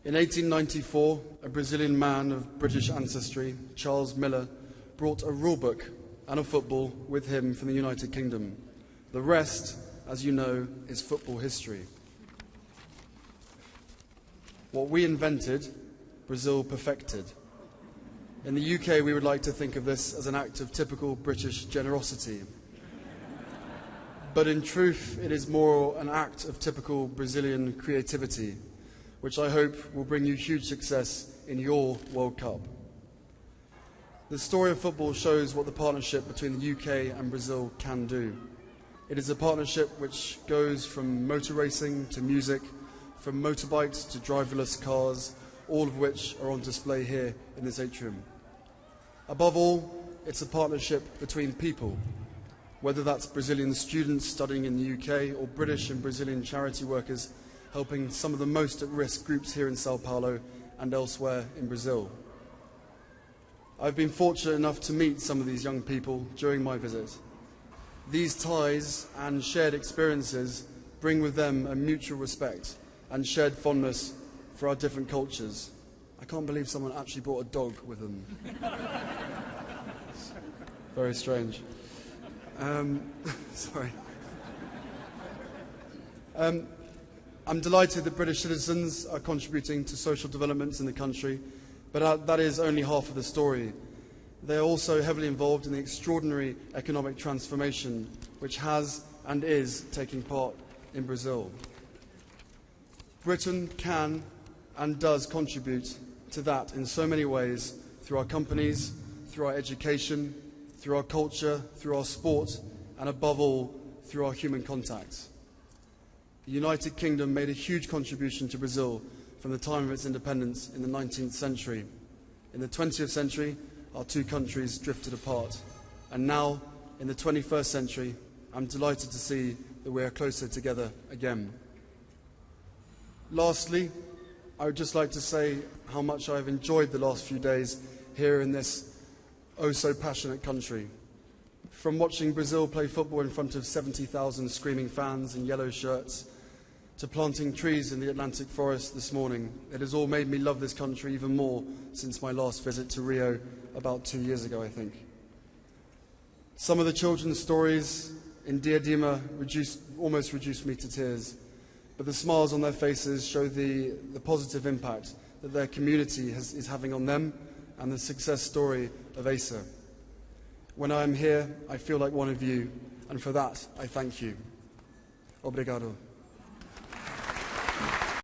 In 1894, a Brazilian man of British ancestry, Charles Miller, brought a rulebook and a football with him from the United Kingdom. The rest, as you know, is football history. What we invented, Brazil perfected. In the UK, we would like to think of this as an act of typical British generosity. But in truth, it is more an act of typical Brazilian creativity, which I hope will bring you huge success in your World Cup. The story of football shows what the partnership between the UK and Brazil can do. It is a partnership which goes from motor racing to music, from motorbikes to driverless cars, all of which are on display here in this atrium. Above all, it's a partnership between people, whether that's Brazilian students studying in the UK or British and Brazilian charity workers helping some of the most at-risk groups here in Sao Paulo and elsewhere in Brazil. I've been fortunate enough to meet some of these young people during my visit. These ties and shared experiences bring with them a mutual respect and shared fondness for our different cultures. I can't believe someone actually brought a dog with them. Very strange. Sorry. I'm delighted that British citizens are contributing to social developments in the country, but that is only half of the story. They are also heavily involved in the extraordinary economic transformation which has and is taking part in Brazil. Britain can and does contribute to that in so many ways, through our companies, through our education, through our culture, through our sport, and above all, through our human contacts. The United Kingdom made a huge contribution to Brazil from the time of its independence in the 19th century. In the 20th century, our two countries drifted apart. And now, in the 21st century, I'm delighted to see that we are closer together again. Lastly, I would just like to say how much I've enjoyed the last few days here in this oh-so-passionate country. From watching Brazil play football in front of 70,000 screaming fans in yellow shirts, to planting trees in the Atlantic forest this morning, it has all made me love this country even more since my last visit to Rio about 2 years ago, I think. Some of the children's stories in Diadema almost reduced me to tears, but the smiles on their faces show the positive impact that their community is having on them and the success story of ASA. When I am here, I feel like one of you, and for that, I thank you. Obrigado.